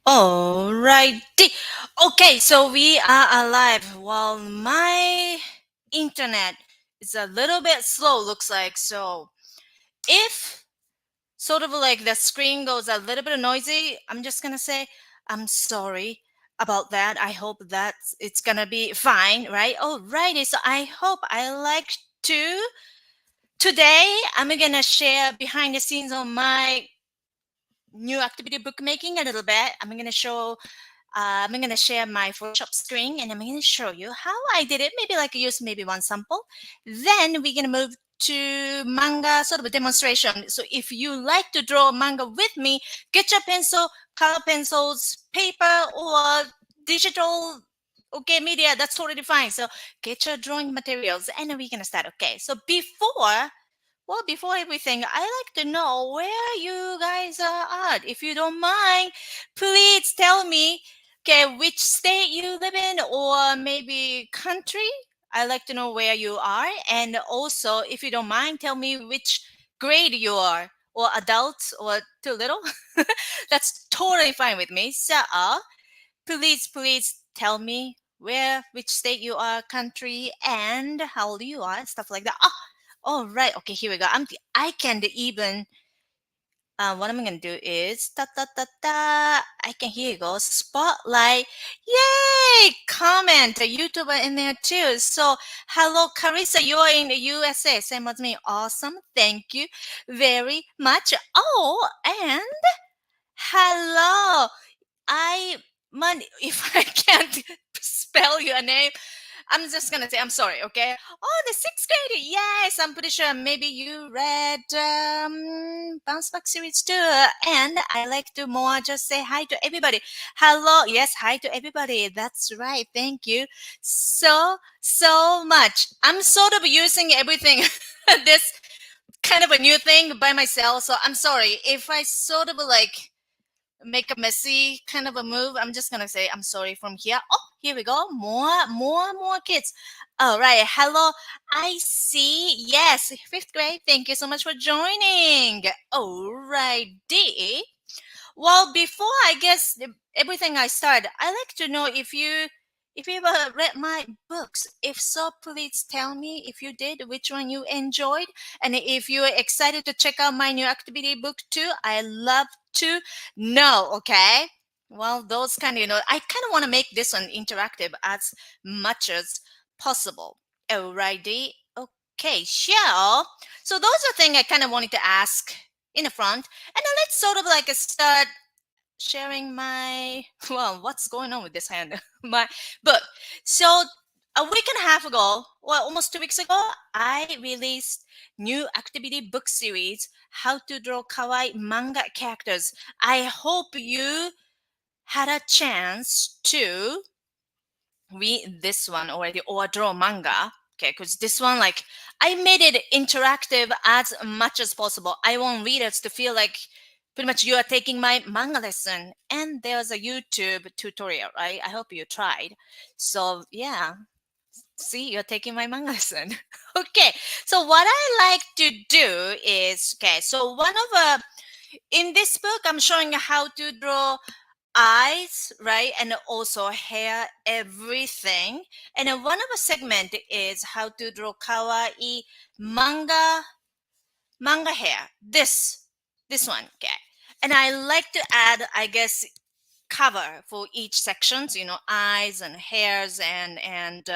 Alrighty. Okay, so we are alive. Well, my internet is a little bit slow, looks like. So if sort of like the screen goes a little bit noisy, I'm just gonna say I'm sorry about that. I hope that it's gonna be fine, right? Alrighty. So I hope I like to. Today, I'm gonna share behind the scenes on my new activity bookmaking a little bit. I'm going to share my Photoshop screen and I'm going to show you how I did it. Maybe like use maybe one sample. Then we're going to move to manga sort of a demonstration. So if you like to draw manga with me, get your pencil, color pencils, paper, or digital. Okay, media, that's totally fine. So get your drawing materials and we're going to start. Okay, so before everything, I like to know where you guys are at. If you don't mind, please tell me, okay, which state you live in or maybe country. I like to know where you are. And also, if you don't mind, tell me which grade you are or adults or too little. That's totally fine with me. So, please tell me which state you are, country, and how old you are, stuff like that. All right. Okay, here we go. I can even. What I'm gonna do is ta ta ta ta. I can here you go. Spotlight. Yay! Comment a YouTuber in there too. So hello, Carissa. You're in the USA. Same as me. Awesome. Thank you very much. Oh, and hello. I man, if I can't spell your name, I'm just gonna say I'm sorry, okay? Oh, the sixth grade. Yes, I'm pretty sure maybe you read Bounce Back series too. And I like to more just say hi to everybody. Hello, yes, hi to everybody. That's right. Thank you so much. I'm sort of using everything this kind of a new thing by myself, so I'm sorry if I sort of like make a messy kind of a move. I'm just gonna say I'm sorry from here. Oh, here we go. More kids. All right. Hello. I see. Yes, fifth grade. Thank you so much for joining. All righty. Well, before I guess everything I start, I like to know if you ever read my books. If so, please tell me if you did, which one you enjoyed, and if you are excited to check out my new activity book too. I love to know. Okay. Well, those kind of I kind of want to make this one interactive as much as possible. Alrighty. Okay, sure. So those are things I kind of wanted to ask in the front. And then let's sort of like start sharing my what's going on with this hand? My book. So a week and a half ago, well, almost 2 weeks ago, I released new activity book series, How to Draw Kawaii Manga Characters. I hope you had a chance to read this one already or draw manga. Okay, because this one, like, I made it interactive as much as possible. I want readers to feel like pretty much you are taking my manga lesson. And there's a YouTube tutorial, right? I hope you tried. So, yeah, see, you're taking my manga lesson. Okay, so what I like to do is, okay, so in this book, I'm showing you how to draw eyes, right? And also hair, everything. And then one of the segment is how to draw kawaii manga hair. This one, okay. And I like to add, I guess, cover for each sections. Eyes and hairs and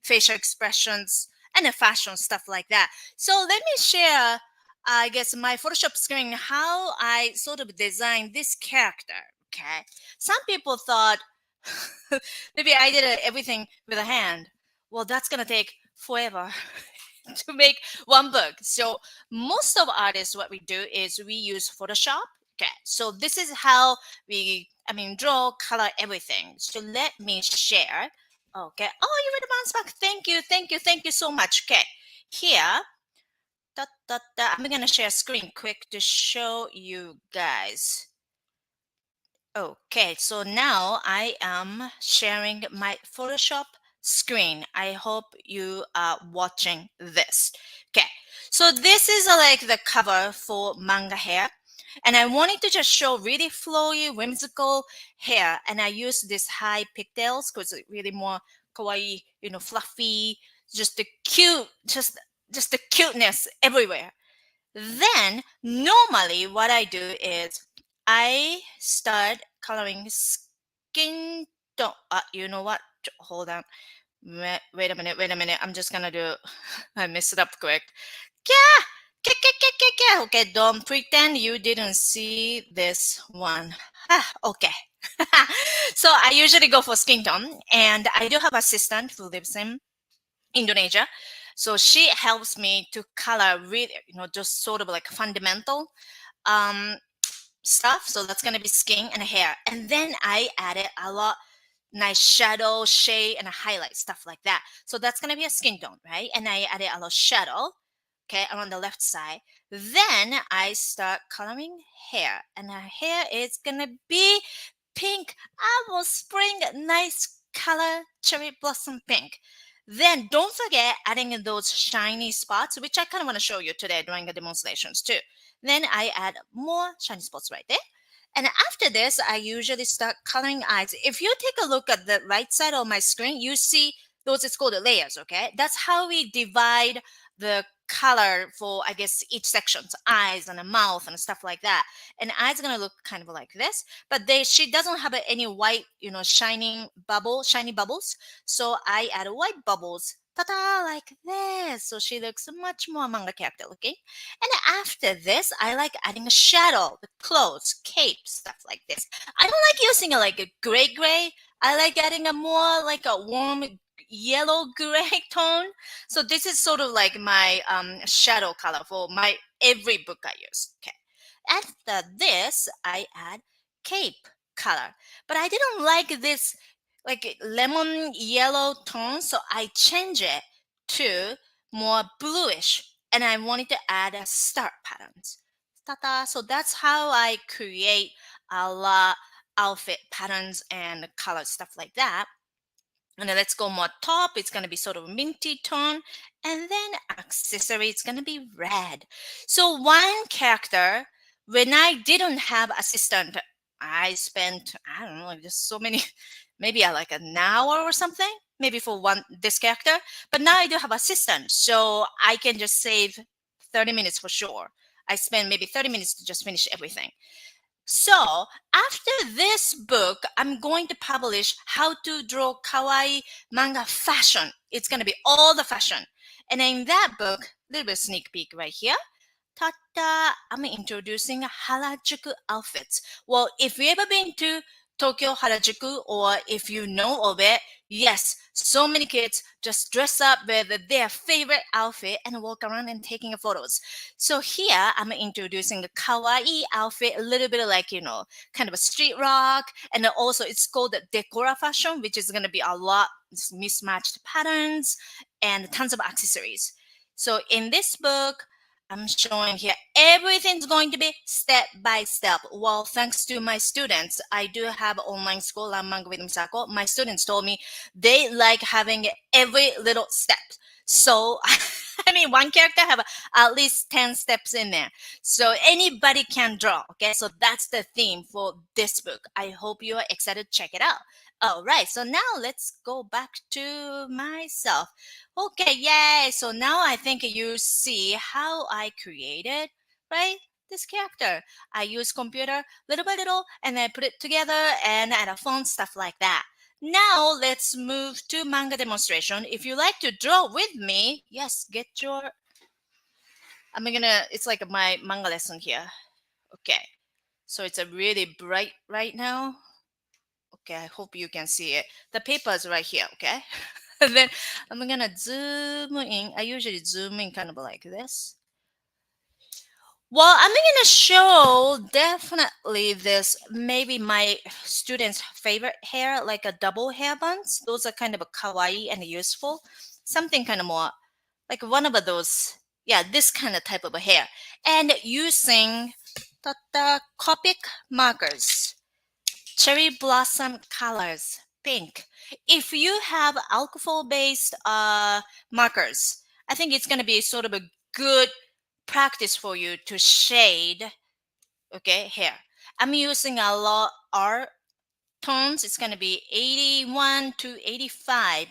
facial expressions and the fashion stuff like that. So let me share, I guess, my Photoshop screen how I sort of designed this character. Okay, some people thought maybe I did everything with a hand. Well, that's gonna take forever to make one book. So most of artists, what we do is we use Photoshop. Okay, so this is how draw, color, everything. So let me share. Okay. Oh, you read the bounce back. Thank you so much. Okay, here. I'm gonna share screen quick to show you guys. Okay, so now I am sharing my Photoshop screen. I hope you are watching this. Okay, so this is like the cover for manga hair. And I wanted to just show really flowy, whimsical hair. And I used this high pigtails because it's really more kawaii, fluffy, just the cute, just the cuteness everywhere. Then normally what I do is I start coloring skin tone. You know what? Hold on. Wait a minute. Wait a minute. I'm just gonna do. I messed it up quick. Yeah. Okay, don't pretend you didn't see this one. Okay. So I usually go for skin tone, and I do have assistant who lives in Indonesia. So she helps me to color really, just sort of like fundamental um, stuff. So that's gonna be skin and hair, and then I added a lot nice shadow, shade, and a highlight stuff like that. So that's gonna be a skin tone, right? And I added a little shadow, okay, on the left side. Then I start coloring hair, and her hair is gonna be pink. I will spring nice color, cherry blossom pink. Then don't forget adding in those shiny spots, which I kind of want to show you today during the demonstrations too. Then I add more shiny spots right there. And after this, I usually start coloring eyes. If you take a look at the right side of my screen, you see those, it's called the layers, okay? That's how we divide the color for, I guess, each section's eyes and a mouth and stuff like that. And eyes are gonna look kind of like this, but she doesn't have any white, shiny bubbles. So I add white bubbles, ta-da, like this. So she looks much more manga character looking. And after this, I like adding a shadow, the clothes, cape, stuff like this. I don't like using like a gray. I like adding a more like a warm yellow gray tone. So this is sort of like my shadow color for my every book I use. Okay. After this, I add cape color. But I didn't like this like lemon yellow tone, so I change it to more bluish, and I wanted to add a star patterns. Ta-da! So that's how I create a lot outfit patterns and color stuff like that. And then let's go more top. It's going to be sort of minty tone. And then accessory, it's going to be red. So one character, when I didn't have assistant, I spent, I don't know, like just so many, maybe like an hour or something, maybe for this character. But now I do have assistant. So I can just save 30 minutes for sure. I spend maybe 30 minutes to just finish everything. So after this book, I'm going to publish how to draw kawaii manga fashion. It's going to be all the fashion. And in that book, a little bit sneak peek right here. Ta-da! I'm introducing Harajuku outfits. Well, if you ever been to Tokyo Harajuku, or if you know of it, yes, so many kids just dress up with their favorite outfit and walk around and taking photos. So here I'm introducing a kawaii outfit, a little bit like, kind of a street rock. And also it's called the decora fashion, which is going to be a lot mismatched patterns and tons of accessories. So in this book, I'm showing here everything's going to be step by step. Well, thanks to my students, I do have online school, Manga with Misako. My students told me they like having every little step. So, I mean, one character have at least 10 steps in there. So anybody can draw, okay? So that's the theme for this book. I hope you are excited to check it out. All right, so now let's go back to myself. Okay, yay! So now I think you see how I created, right? This character. I use computer little by little and then put it together and add a font, stuff like that. Now let's move to manga demonstration. If you like to draw with me, yes, get your, it's like my manga lesson here. Okay, so it's a really bright right now. Okay, I hope you can see it. The paper is right here, okay? And then I'm gonna zoom in. I usually zoom in kind of like this. Well, I'm gonna show definitely this, maybe my students' favorite hair, like a double hair buns. Those are kind of a kawaii and useful. Something kind of more like one of those, yeah, this kind of type of a hair. And using Copic markers. Cherry blossom colors, pink. If you have alcohol-based markers, I think it's going to be sort of a good practice for you to shade, Okay, here. I'm using a lot R tones. It's going to be 81 to 85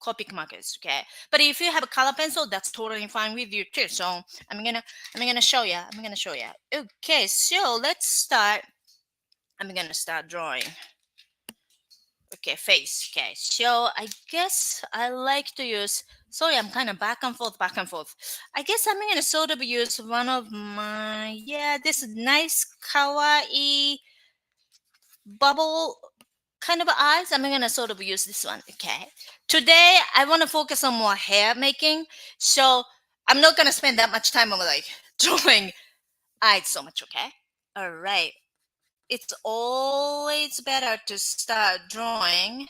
Copic markers, okay? But if you have a color pencil, that's totally fine with you too. So I'm gonna show you. I'm gonna show you. Okay, so let's start. I'm gonna start drawing. Okay, face. Okay, so I guess I like to use. Sorry, I'm kind of back and forth, back and forth. I guess I'm gonna sort of use one of my this nice kawaii bubble kind of eyes. I'm gonna sort of use this one. Okay. Today I want to focus on more hair making, so I'm not gonna spend that much time on like drawing eyes so much. Okay. All right. It's always better to start drawing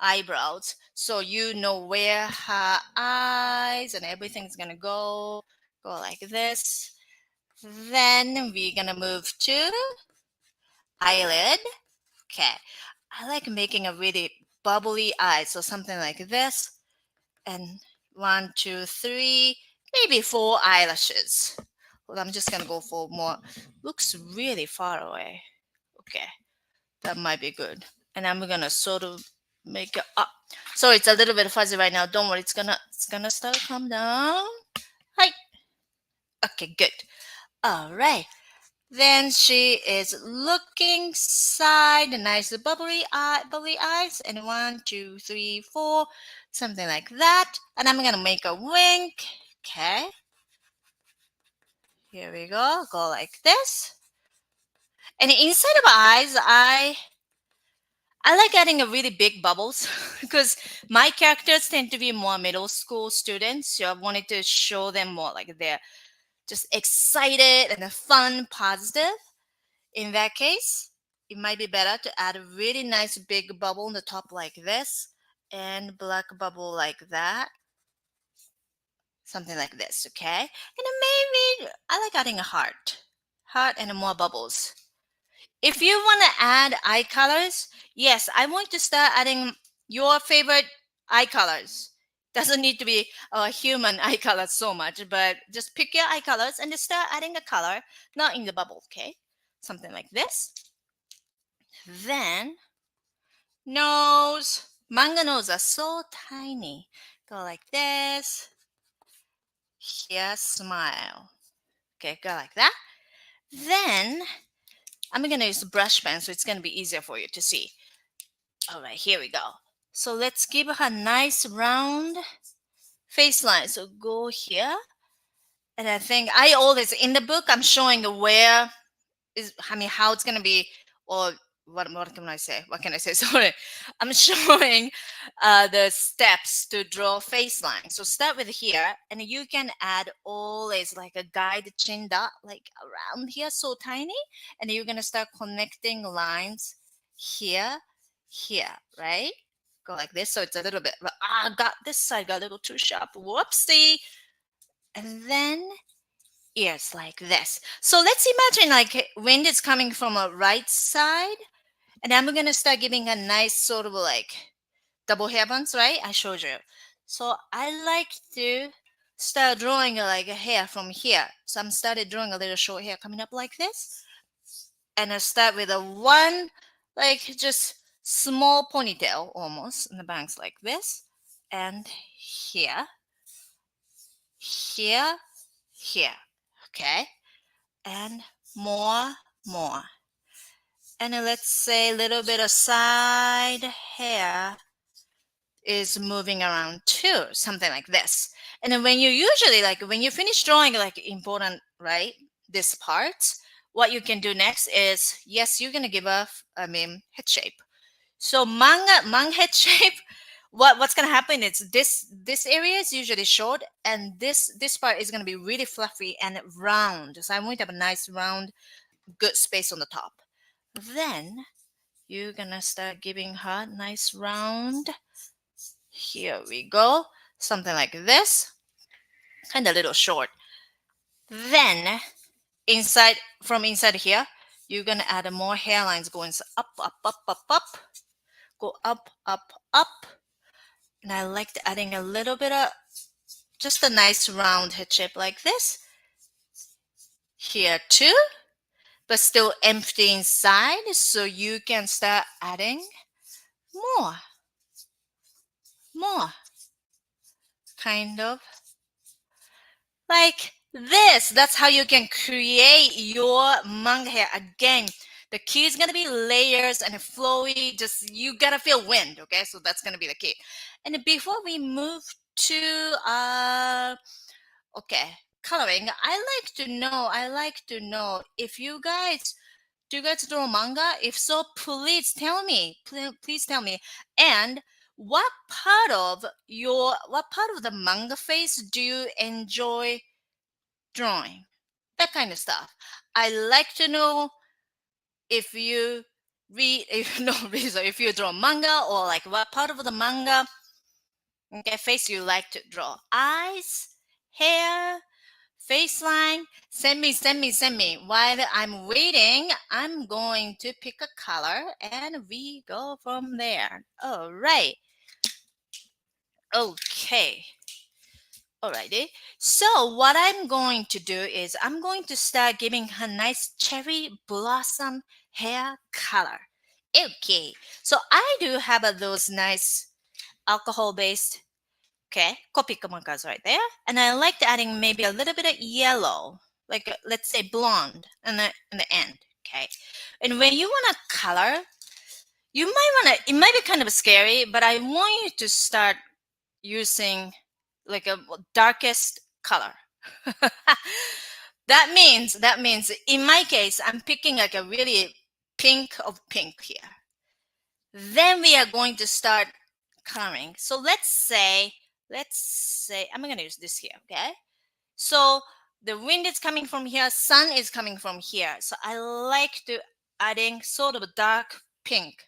eyebrows so you know where her eyes and everything's gonna go like this. Then we're gonna move to eyelid. Okay, I like making a really bubbly eye, so something like this. And 1, 2, 3, maybe 4 eyelashes. Well, I'm just gonna go for more. Looks really far away. Okay, that might be good. And I'm gonna sort of make it up. So it's a little bit fuzzy right now. Don't worry, it's gonna start to come down. Hi. Okay, good. All right. Then she is looking side, nice bubbly eyes, and 1, 2, 3, 4, something like that. And I'm gonna make a wink. Okay. Here we go. Go like this. And inside of eyes, I like adding a really big bubbles because my characters tend to be more middle school students. So I wanted to show them more like they're just excited and fun, positive. In that case, it might be better to add a really nice big bubble on the top like this and black bubble like that. Something like this, okay? And then maybe I like adding a heart and more bubbles. If you want to add eye colors, yes, I want to start adding your favorite eye colors. Doesn't need to be a human eye color so much, but just pick your eye colors and just start adding a color, not in the bubble, okay? Something like this. Then nose. Manga nose are so tiny. Go like this. Here, smile. Okay, go like that. Then I'm gonna use a brush pen so it's gonna be easier for you to see. All right, here we go. So let's give her a nice round face line. So go here. And I think I always, in the book, I'm showing where how it's going to be, or what can I say? What can I say? Sorry. I'm showing the steps to draw face line. So start with here, and you can add always like a guide chin dot, like around here, so tiny. And you're going to start connecting lines here, right? Go like this. So it's a little bit, got this side got a little too sharp. Whoopsie. And then ears like this. So let's imagine like wind is coming from a right side. And I'm going to start giving a nice sort of like double hair buns, right? I showed you. So I like to start drawing like a hair from here. So I'm started drawing a little short hair coming up like this. And I start with a one, like just small ponytail almost in the bangs like this. And here, here, here. Okay. And more. And then let's say a little bit of side hair is moving around too, something like this. And then when you usually when you finish drawing like important, right, this part, what you can do next is, yes, you're gonna give a head shape. So manga head shape, what's gonna happen is this area is usually short, and this part is gonna be really fluffy and round. So I'm going to have a nice round, good space on the top. Then you're gonna start giving her nice round. Here we go. Something like this. Kind of a little short. Then from inside here, you're gonna add more hairlines going up. Go up. And I like adding a little bit of just a nice round head shape like this. Here too. but still empty inside. So you can start adding more, more, kind of like this. That's how you can create your manga hair. Again, the key is gonna be layers and flowy. Just you gotta feel wind, okay? So that's gonna be the key. And before we move to okay, coloring, I like to know if you guys do you guys draw manga? If so, please tell me. Please tell me. And what part of the manga face do you enjoy drawing? That kind of stuff. I like to know if you read if no reason if you draw manga, or like what part of the manga, okay, face you like to draw. Eyes, hair, face line. Send me, send me, send me. While I'm waiting, I'm going to pick a color and we go from there. All right. Okay. Alrighty. So what I'm going to do is I'm going to start giving her nice cherry blossom hair color. Okay. So I do have those nice alcohol based, okay, Copic markers right there. And I liked adding maybe a little bit of yellow, like let's say blonde in the end, okay? And when you want to color, you might want to, it might be kind of scary, but I want you to start using like a darkest color. that means in my case, I'm picking like a really pink of pink here. Then we are going to start coloring. So let's say I'm going to use this here, okay? So the wind is coming from here, sun is coming from here. So I like to adding sort of a dark pink.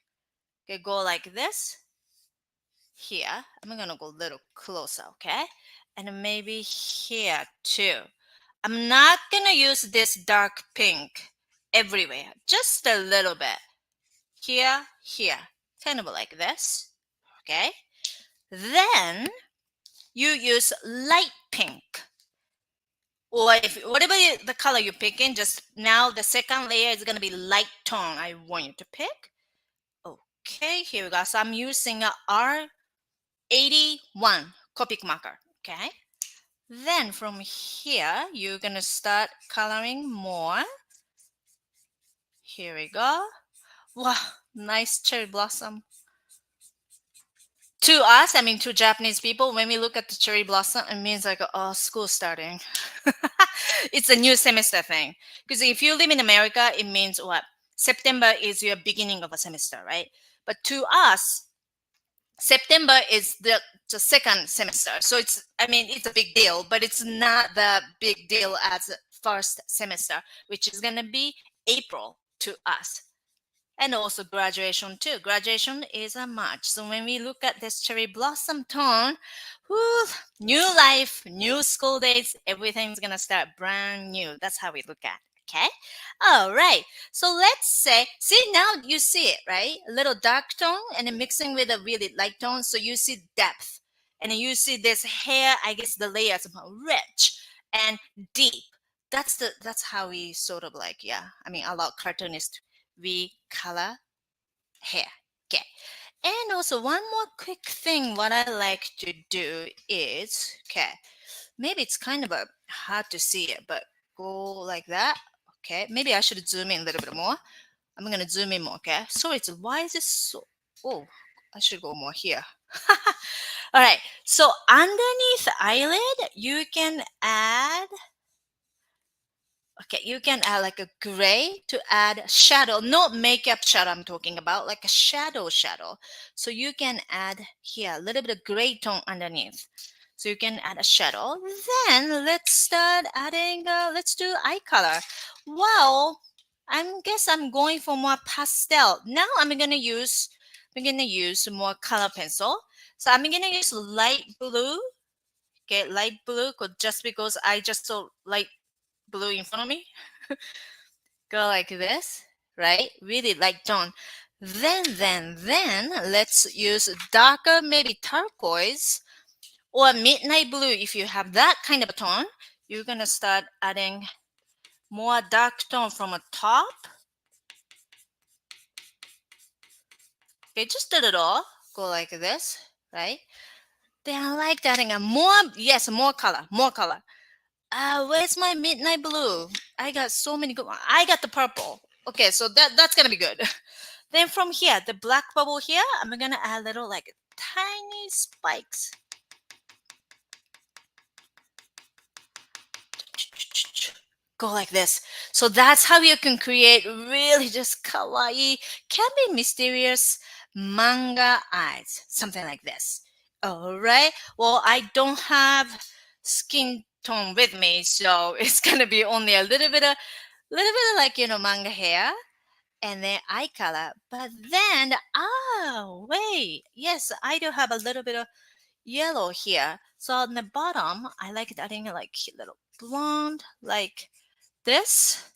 Okay, go like this. Here, I'm going to go a little closer, okay? And maybe here too. I'm not going to use this dark pink everywhere, just a little bit. Here, here, kind of like this, okay? Then you use light pink, or if whatever the color you're picking, just now the second layer is going to be light tone I want you to pick. Okay, here we go. So I'm using a R81 Copic marker, okay? Then from here, you're going to start coloring more. Here we go. Wow, nice cherry blossom. To us, I mean to Japanese people, when we look at the cherry blossom, it means like, oh, school starting. It's a new semester thing. Because if you live in America, it means what? September is your beginning of a semester, right? But to us, September is the second semester. So it's a big deal, but it's not the big deal as first semester, which is going to be April to us. And also graduation too. Graduation is a March. So when we look at this cherry blossom tone, whoo, new life, new school days, everything's gonna start brand new. That's how we look at it. Okay. All right. So let's say, see now you see it, right? A little dark tone and then mixing with a really light tone. So you see depth. And then you see this hair, I guess the layers are rich and deep. That's how we sort of like, yeah. I mean, a lot cartoonist, we color hair. Okay. And also one more quick thing what I like to do is, okay, maybe it's kind of a hard to see it, but go like that. Okay, maybe I should zoom in a little bit more. I'm gonna zoom in more, okay? So it's why is this so, oh, I should go more here. All right, so underneath the eyelid, you can add, okay, you can add like a gray to add shadow, not makeup shadow I'm talking about, like a shadow. So you can add here a little bit of gray tone underneath. So you can add a shadow. Then let's start adding, let's do eye color. Well, I guess I'm going for more pastel. Now I'm going to use more color pencil. So I'm going to use light blue. Okay, light blue, just because I just saw light blue in front of me. Go like this, right? Really light tone. Then let's use darker, maybe turquoise or midnight blue. If you have that kind of a tone, you're gonna start adding more dark tone from the top. Okay, just a little. Go like this, right? Then I like adding a more, yes, more color, more color. Where's my midnight blue? I got so many good ones. I got the purple. Okay, so that's gonna be good. Then from here, the black bubble here, I'm gonna add little like tiny spikes. Go like this. So that's how you can create really just kawaii, can be mysterious manga eyes, something like this. All right. Well, I don't have skin tone with me, so it's gonna be only a little bit of like manga hair and then eye color. But then, oh wait, yes, I do have a little bit of yellow here. So on the bottom, I like adding like little blonde like this.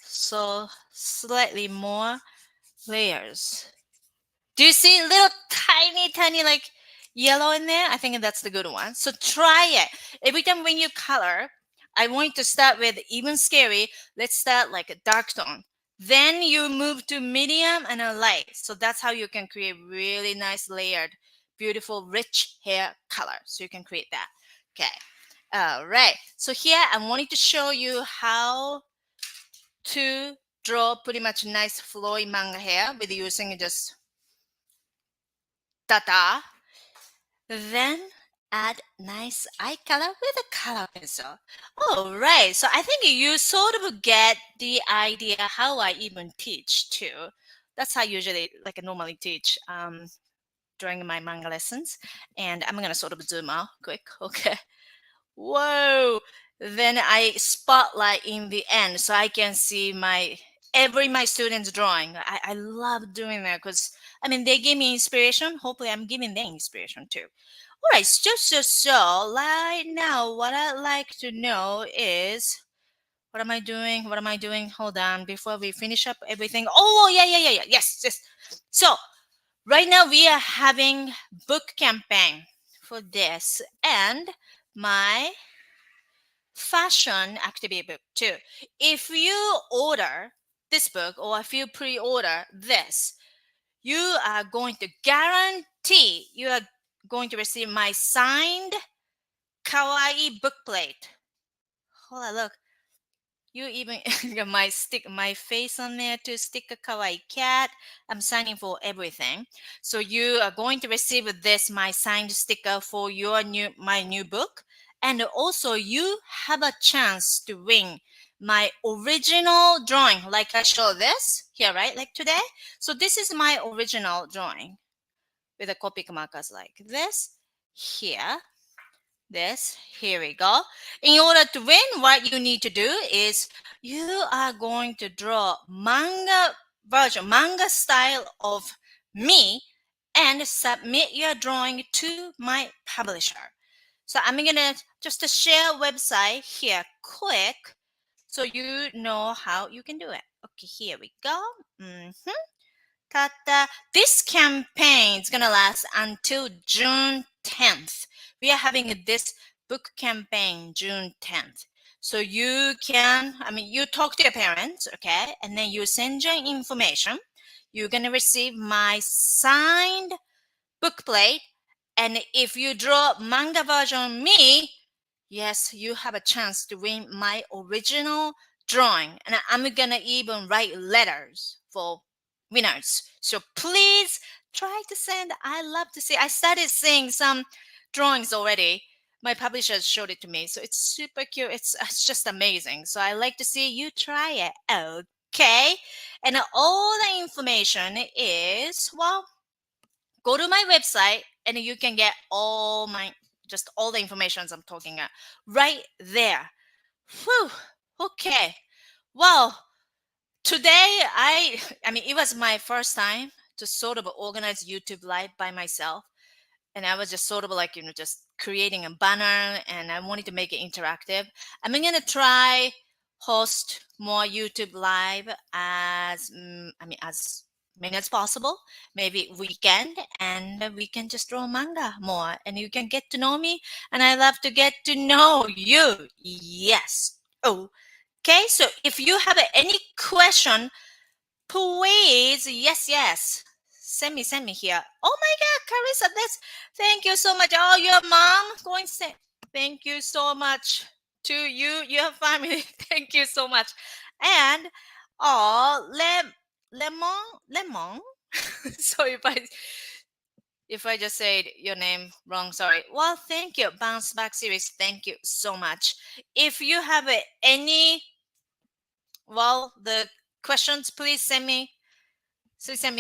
So slightly more layers. Do you see little tiny like yellow in there? I think that's the good one. So try it. Every time when you color, I want you to start with even scary. Let's start like a dark tone. Then you move to medium and a light. So that's how you can create really nice layered, beautiful, rich hair color. So you can create that. Okay. All right. So here I'm wanting to show you how to draw pretty much nice flowy manga hair with using just data. Then add nice eye color with a color pencil. All right, so I think you sort of get the idea how I even teach too. That's how I usually like I normally teach during my manga lessons. And I'm gonna sort of zoom out quick. Okay. Whoa. Then I spotlight in the end so I can see my students drawing. I love doing that because I mean they give me inspiration. Hopefully I'm giving them inspiration too. All right, so right now what I'd like to know is what am I doing? What am I doing? Hold on before we finish up everything. Oh yeah. Yes. So right now we are having book campaign for this and my fashion activity book too. If you order this book or if you pre-order this, you are going to guarantee you are going to receive my signed Kawaii bookplate. Hold on, look. You even got my face on there to stick a kawaii cat. I'm signing for everything. So you are going to receive this my signed sticker for my new book. And also you have a chance to win my original drawing like I show this here, right? Like today. So this is my original drawing with the Copic markers like this here. Here we go. In order to win, what you need to do is you are going to draw manga style of me and submit your drawing to my publisher. So I'm gonna just to share website here quick so you know how you can do it. Okay, here we go. This campaign is gonna last until June 10th. We are having this book campaign June 10th. So you can, you talk to your parents, okay? And then you send your information. You're gonna receive my signed bookplate. And if you draw manga version me, yes, you have a chance to win my original drawing. And I'm gonna even write letters for winners. So please try to send. I love to see. I started seeing some drawings already. My publisher showed it to me. So it's super cute. It's just amazing. So I like to see you try it. Okay. And all the information is, well, go to my website and you can get all the information I'm talking about right there. Whew. Okay. Well, today it was my first time to sort of organize YouTube live by myself. And I was just sort of like, just creating a banner and I wanted to make it interactive. I'm going to try host more YouTube live as many as possible, maybe weekend, and we can just draw manga more and you can get to know me and I love to get to know you. Yes. Okay, so if you have any question, please, yes, send me here. Oh my God, Carissa, that's thank you so much. Oh, your mom going to say thank you so much to you, your family. Thank you so much, and oh, lemon. So if I just said your name wrong, sorry. Well, thank you, bounce back series. Thank you so much. If you have any the questions, please send me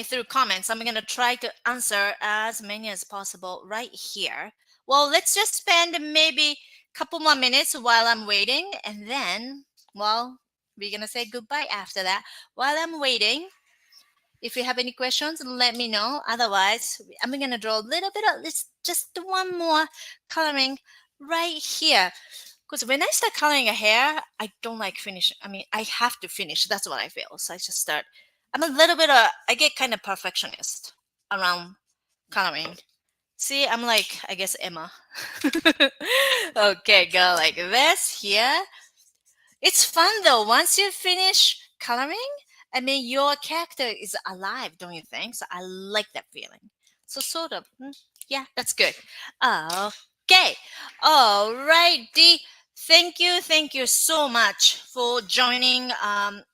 through comments. I'm gonna try to answer as many as possible right here. Well, let's just spend maybe a couple more minutes while I'm waiting, and then, we're gonna say goodbye after that. While I'm waiting, if you have any questions, let me know. Otherwise, I'm gonna draw a little bit of this, just one more coloring right here. Because when I start coloring a hair, I don't like finish. I mean, I have to finish. That's what I feel. So I just start. I'm a little bit I get kind of perfectionist around coloring. See, I'm like, I guess Emma. Okay, go like this here. It's fun though. Once you finish coloring, I mean, your character is alive, don't you think? So I like that feeling. So sort of, yeah, that's good. Okay, alrighty. Thank you so much for joining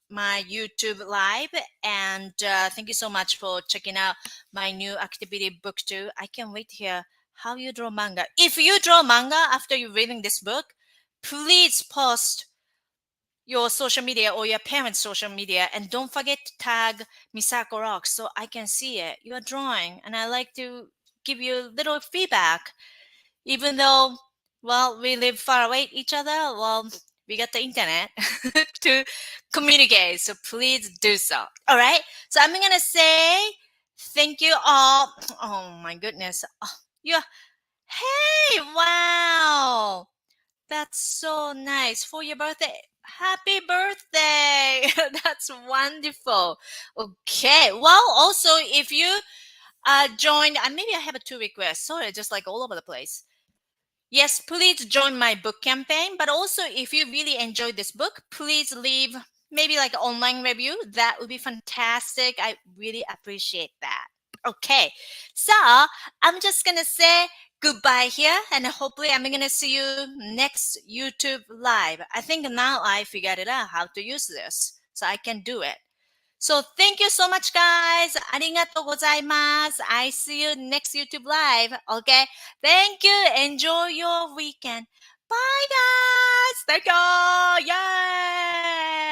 my YouTube live, and thank you so much for checking out my new activity book too. I can't wait to hear how you draw manga. If you draw manga after you reading this book, please post your social media or your parents' social media, and don't forget to tag Misako Rocks so I can see it. You're drawing, and I like to give you a little feedback, even though we live far away each other. We got the internet to communicate, so please do so. All right. So I'm gonna say thank you all. Oh my goodness. Oh, yeah. Hey! Wow. That's so nice for your birthday. Happy birthday! That's wonderful. Okay. Well, also, if you join, maybe I have a two requests. Sorry, just like all over the place. Yes, please join my book campaign. But also, if you really enjoyed this book, please leave maybe like an online review. That would be fantastic. I really appreciate that. Okay, so I'm just gonna say goodbye here, and hopefully I'm gonna see you next YouTube live. I think now I figured it out how to use this, so I can do it. So thank you so much, guys. Arigatou gozaimasu. I see you next YouTube live. Okay. Thank you. Enjoy your weekend. Bye, guys. Thank you. Yay.